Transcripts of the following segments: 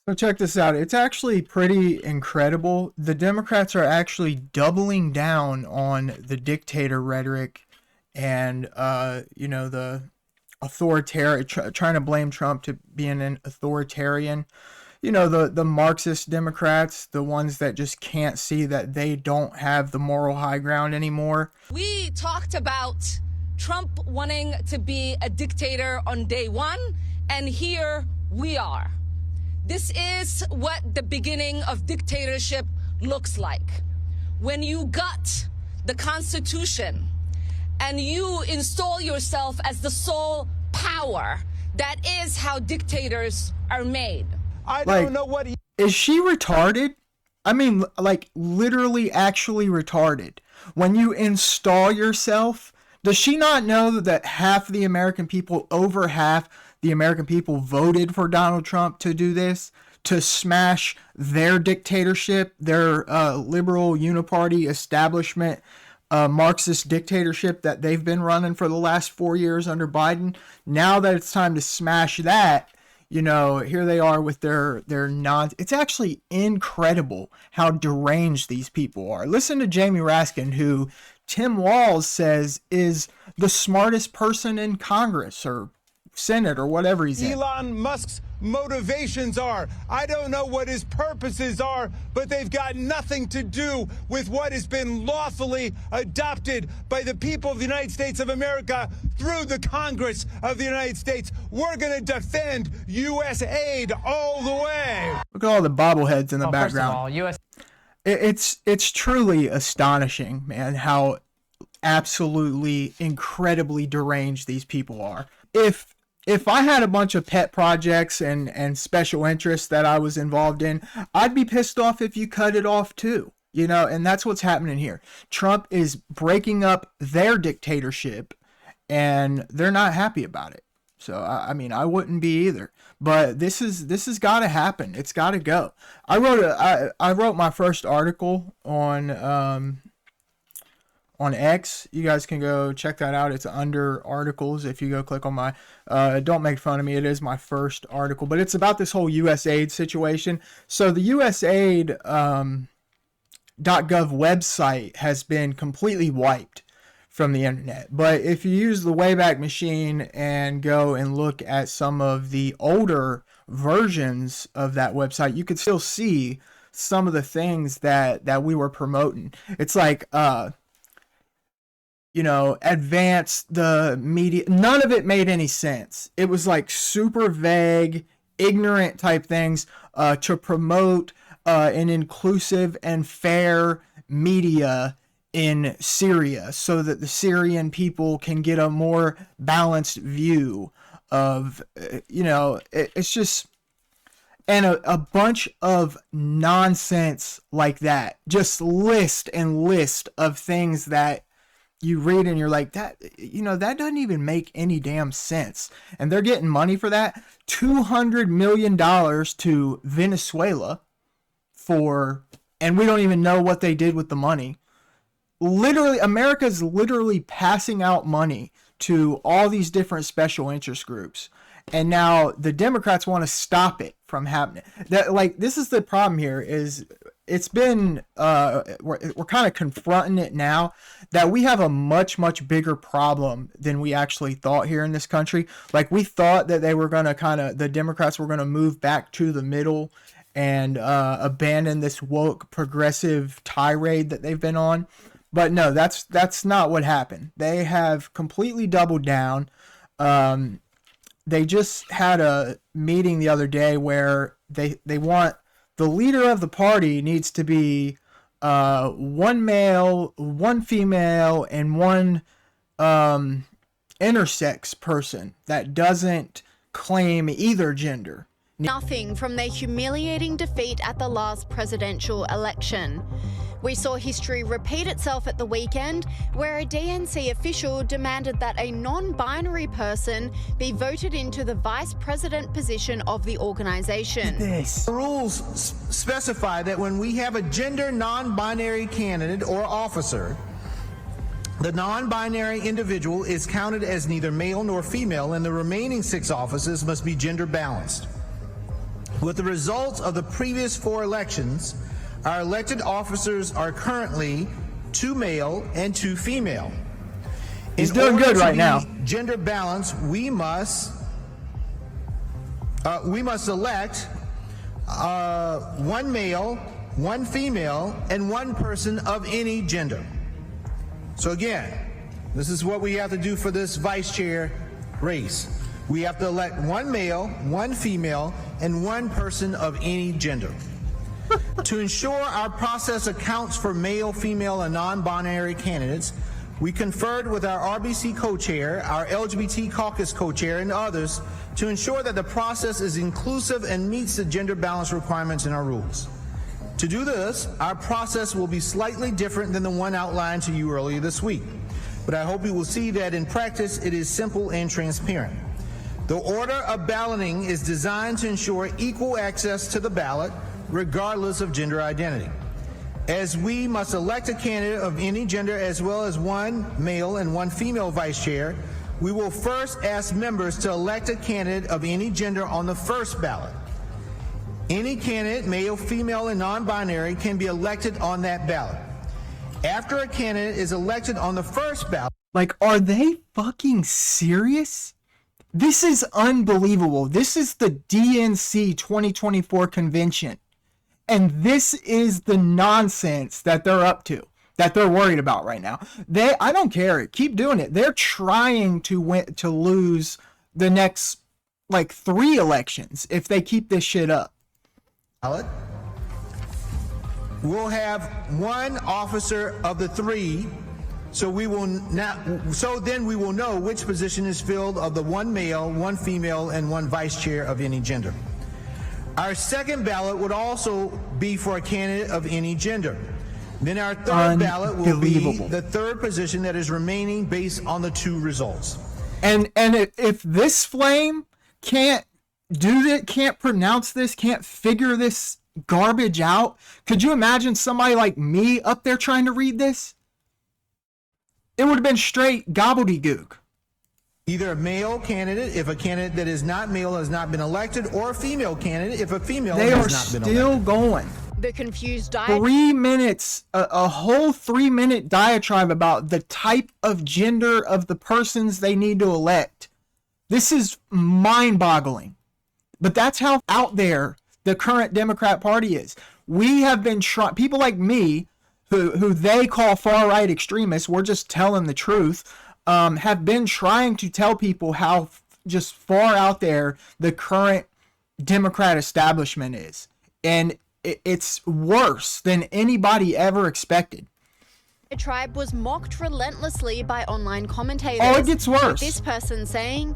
So check this out. It's actually pretty incredible. The Democrats are actually doubling down on the dictator rhetoric and, the authoritarian, trying to blame Trump to being an authoritarian. The Marxist Democrats, the ones that just can't see that they don't have the moral high ground anymore. We talked about Trump wanting to be a dictator on day one, and here we are. This is what the beginning of dictatorship looks like. When you gut the Constitution and you install yourself as the sole power, that is how dictators are made. I don't know what is she retarded? I mean, like literally actually retarded. When you install yourself, does she not know that half the American people, over half the American people, voted for Donald Trump to do this, to smash their dictatorship, their liberal uniparty establishment, Marxist dictatorship that they've been running for the last 4 years under Biden? Now that it's time to smash that, here they are with their it's actually incredible how deranged these people are. Listen to Jamie Raskin, who Tim Walz says is the smartest person in Congress or Senate or whatever he's in. Elon Musk's motivations are. I don't know what his purposes are, but they've got nothing to do with what has been lawfully adopted by the people of the United States of America through the Congress of the United States. We're going to defend U.S. aid all the way. Look at all the bobbleheads in the background. First of all, It's truly astonishing, man, how absolutely incredibly deranged these people are. If I had a bunch of pet projects and special interests that I was involved in, I'd be pissed off if you cut it off too, and that's what's happening here. Trump is breaking up their dictatorship and they're not happy about it. So, I mean, I wouldn't be either, but this has got to happen. It's got to go. I wrote my first article on X. You guys can go check that out. It's under articles. If you go click on my, don't make fun of me. It is my first article, but it's about this whole USAID situation. So the USAID .gov website has been completely wiped from the internet. But if you use the Wayback Machine and go and look at some of the older versions of that website, you could still see some of the things that we were promoting. It's like, advance the media. None of it made any sense. It was like super vague, ignorant type things to promote an inclusive and fair media in Syria so that the Syrian people can get a more balanced view of, it's just, and a bunch of nonsense like that. Just list of things that you read and you're like, that doesn't even make any damn sense. And they're getting money for that. $200 million to Venezuela and we don't even know what they did with the money. Literally, America's literally passing out money to all these different special interest groups. And now the Democrats want to stop it from happening. This is the problem here is it's been, we're kind of confronting it now that we have a much, much bigger problem than we actually thought here in this country. Like we thought that they were going to the Democrats were going to move back to the middle and abandon this woke progressive tirade that they've been on. But no, that's not what happened. They have completely doubled down. They just had a meeting the other day where they want the leader of the party needs to be one male, one female, and one intersex person that doesn't claim either gender. Nothing from their humiliating defeat at the last presidential election. We saw history repeat itself at the weekend, where a DNC official demanded that a non-binary person be voted into the vice president position of the organization. The rules specify that when we have a gender non-binary candidate or officer, the non-binary individual is counted as neither male nor female, and the remaining 6 offices must be gender balanced. With the results of the previous 4 elections, our elected officers are currently 2 male and 2 female. He's doing good right now. Gender balance, we must elect 1 male, 1 female, and 1 person of any gender. So again, this is what we have to do for this vice chair race. We have to elect 1 male, 1 female, and 1 person of any gender. To ensure our process accounts for male, female, and non-binary candidates, we conferred with our RBC co-chair, our LGBT caucus co-chair, and others to ensure that the process is inclusive and meets the gender balance requirements in our rules. To do this, our process will be slightly different than the one outlined to you earlier this week, but I hope you will see that in practice it is simple and transparent. The order of balloting is designed to ensure equal access to the ballot, regardless of gender identity. As we must elect a candidate of any gender as well as 1 male and 1 female vice chair, we will first ask members to elect a candidate of any gender on the first ballot. Any candidate, male, female, and non-binary, can be elected on that ballot. After a candidate is elected on the first ballot... Like, are they fucking serious? This is unbelievable. This is the DNC 2024 convention. And this is the nonsense that they're up to, that they're worried about right now. I don't care. Keep doing it. They're trying to lose the next, like, 3 elections if they keep this shit up. We'll have 1 officer of the 3. So then we will know which position is filled of the 1 male, 1 female, and 1 vice chair of any gender. Our second ballot would also be for a candidate of any gender. Then our third ballot will be the 3rd position that is remaining based on the 2 results. And if this flame can't do that, can't pronounce this, can't figure this garbage out, could you imagine somebody like me up there trying to read this? It would have been straight gobbledygook. Either a male candidate if a candidate that is not male has not been elected, or a female candidate if a female has not been elected. They are still going. The confused diatribe. 3 minutes, a whole 3-minute diatribe about the type of gender of the persons they need to elect. This is mind-boggling. But that's how out there the current Democrat Party is. We have been people like me, who they call far-right extremists, we're just telling the truth, have been trying to tell people how just far out there the current Democrat establishment is. And it's worse than anybody ever expected. The tribe was mocked relentlessly by online commentators. Oh, it gets worse. With this person saying,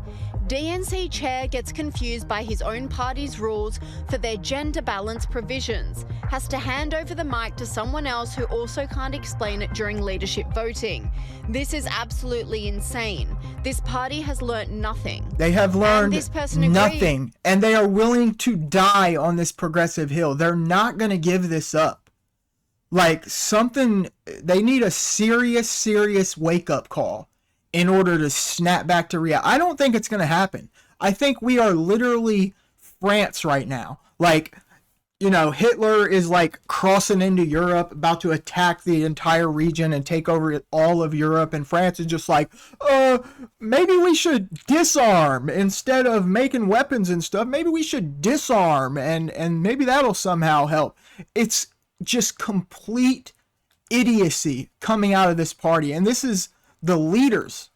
DNC chair gets confused by his own party's rules for their gender balance provisions, has to hand over the mic to someone else who also can't explain it during leadership voting. This is absolutely insane. This party has learnt nothing. They have learned nothing, agreed. and they are willing to die on this progressive hill. They're not going to give this up. Like they need a serious wake-up call in order to snap back to reality. I don't think it's going to happen. I think we are literally France right now. Like, you know, Hitler is like crossing into Europe, about to attack the entire region and take over all of Europe. And France is just like, maybe we should disarm instead of making weapons and stuff. Maybe we should disarm and maybe that'll somehow help. It's just complete idiocy coming out of this party. And this is the leaders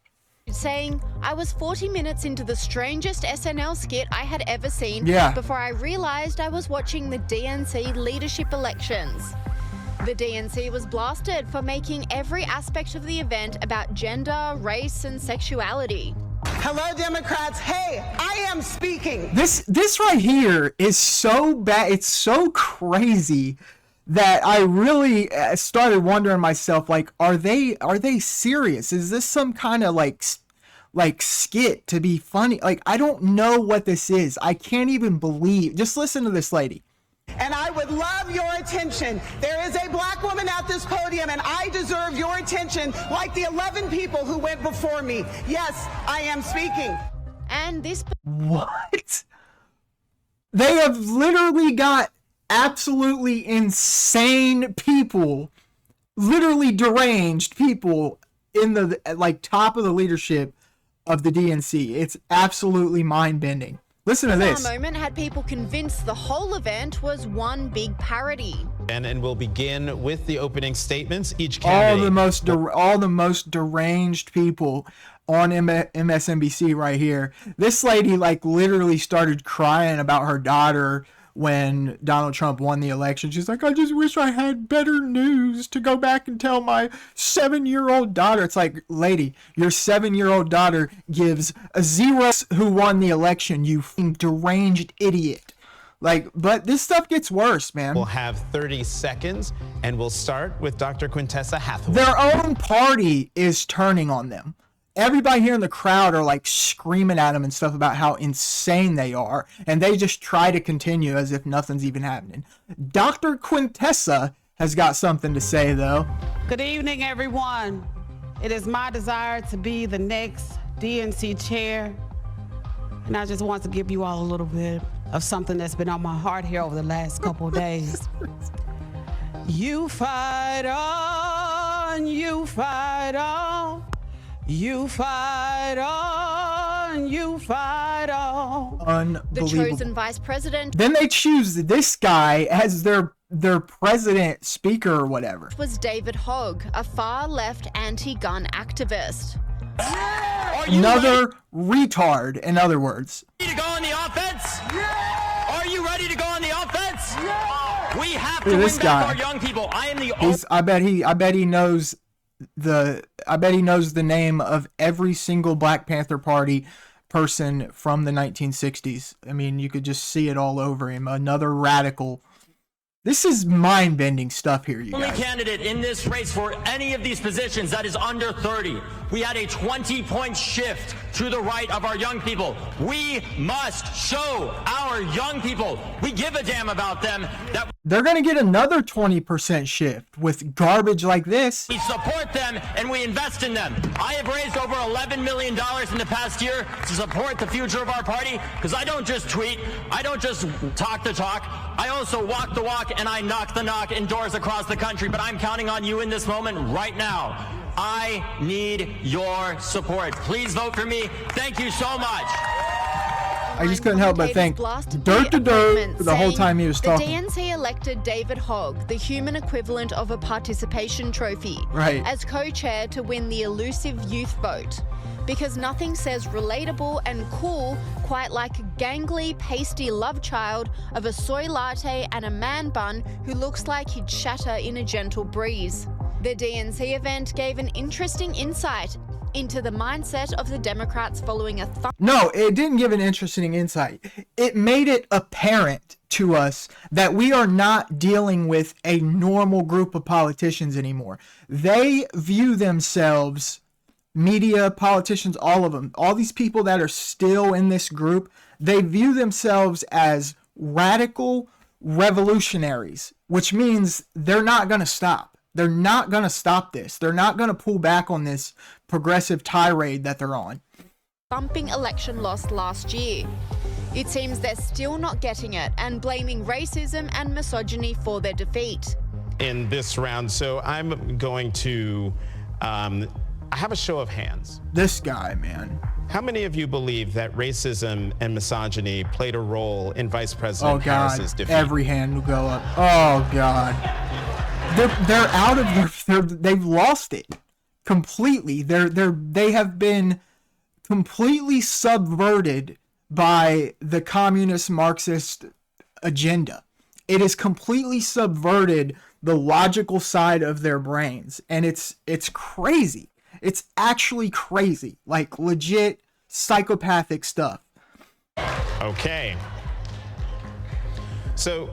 saying, I was 40 minutes into the strangest SNL skit I had ever seen before I realized I was watching the DNC leadership elections. The DNC was blasted for making every aspect of the event about gender, race, and sexuality. Hello, Democrats. Hey, I am speaking. This right here is so bad. It's so crazy that I really started wondering myself, like, are they serious? Is this some kind of like skit to be funny? Like, I don't know what this is. I can't even believe. Just listen to this lady. And I would love your attention. There is a black woman at this podium, and I deserve your attention like the 11 people who went before me. Yes, I am speaking. And this... What? They have literally got absolutely insane people, literally deranged people in the like top of the leadership of the DNC. It's absolutely mind-bending. Listen to this. Our moment had people convinced the whole event was one big parody. And we'll begin with the opening statements. Each candidate. All the most deranged people on MSNBC right here. This lady like literally started crying about her daughter when Donald Trump won the election. She's like, I just wish I had better news to go back and tell my 7-year-old daughter. It's like, lady, your 7-year-old daughter gives a zero who won the election, you deranged idiot. Like, but this stuff gets worse, man. We'll have 30 seconds, and we'll start with Dr. Quintessa Hathaway. Their own party is turning on them. Everybody here in the crowd are like screaming at them and stuff about how insane they are. And they just try to continue as if nothing's even happening. Dr. Quintessa has got something to say, though. Good evening, everyone. It is my desire to be the next DNC chair. And I just want to give you all a little bit of something that's been on my heart here over the last couple of days. You fight on, you fight on. You fight on, you fight on. Unbelievable. The chosen vice president Then they choose this guy as their president speaker or whatever. was David Hogg, a far-left anti-gun activist. Another retard, in other words. Ready to go on the offense? Yeah! Are you ready to go on the offense? Yeah! We have to Look at win this back guy. our young people. I am the I bet he knows the name of every single Black Panther Party person from the 1960s. I mean, you could just see it all over him. Another radical. This is mind-bending stuff here, you only guys. candidate in this race for any of these positions that is under 30. We had a 20-point shift to the right of our young people. We must show our young people we give a damn about them, that They're going to get another 20% shift with garbage like this. we support them and we invest in them. I have raised over $11 million in the past year to support the future of our party, because I don't just tweet, I don't just talk the talk, I also walk the walk and I knock the knock in doors across the country. But I'm counting on you in this moment right now. I need your support. Please vote for me. Thank you so much. I just couldn't help but think dirt to dirt the whole time he was talking. The DNC elected David Hogg, the human equivalent of a participation trophy, Right. as co-chair to win the elusive youth vote. Because nothing says relatable and cool quite like a gangly, pasty love child of a soy latte and a man bun who looks like he'd shatter in a gentle breeze. The DNC event gave an interesting insight into the mindset of the Democrats following a No, it didn't give an interesting insight. It made it apparent to us that we are not dealing with a normal group of politicians anymore. They view themselves, media, politicians, all of them, all these people that are still in this group, they view themselves as radical revolutionaries, which means they're not going to stop. They're not going to stop this. They're not going to pull back on this progressive tirade that they're on. thumping election loss last year. It seems they're still not getting it and blaming racism and misogyny for their defeat. In this round, so I'm going to have a show of hands. This guy, man. How many of you believe that racism and misogyny played a role in Vice President Harris's defeat? Every hand will go up. Oh God. They're out of they've lost it completely. They have been completely subverted by the communist Marxist agenda. It has completely subverted the logical side of their brains, and it's crazy. It's actually crazy, like legit psychopathic stuff. Okay. So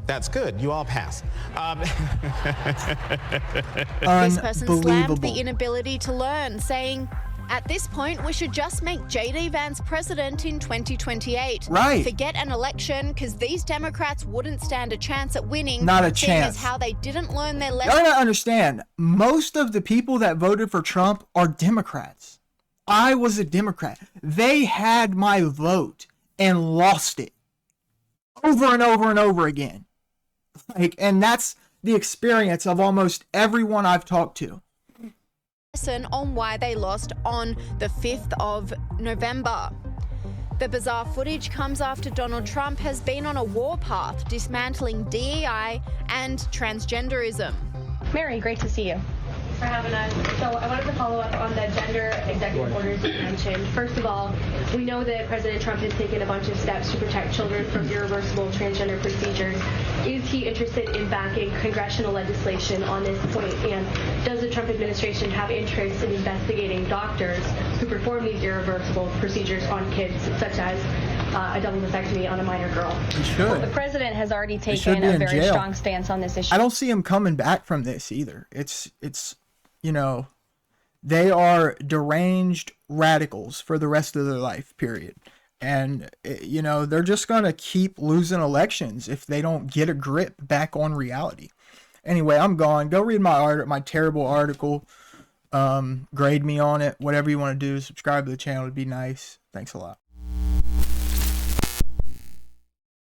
that's good. You all pass. This person slammed Unbelievable. the inability to learn, saying, "At this point, we should just make J.D. Vance president in 2028. Right. Forget an election, because these Democrats wouldn't stand a chance at winning. Not a seeing chance. as how they didn't learn their You lesson." gotta understand, most of the people that voted for Trump are Democrats. I was a Democrat. They had my vote and lost it. over and over and over again. Like, and that's the experience of almost everyone I've talked to. On why they lost on the 5th of November. The bizarre footage comes after Donald Trump has been on a warpath dismantling DEI and transgenderism. Mary, great to see you. For having us. So I wanted to follow up on the gender executive orders you mentioned. First of all, we know that President Trump has taken a bunch of steps to protect children from irreversible transgender procedures. Is he interested in backing congressional legislation on this point? And does the Trump administration have interest in investigating doctors who perform these irreversible procedures on kids, such as a double vasectomy on a minor girl? Well, the president has already taken a very strong stance on this issue. I don't see him coming back from this either. It's you know, they are deranged radicals for the rest of their life, period. And, you know, they're just going to keep losing elections if they don't get a grip back on reality. Anyway, I'm gone. Go read my terrible article. Grade me on it. Whatever you want to do. Subscribe to the channel. It'd be nice. Thanks a lot.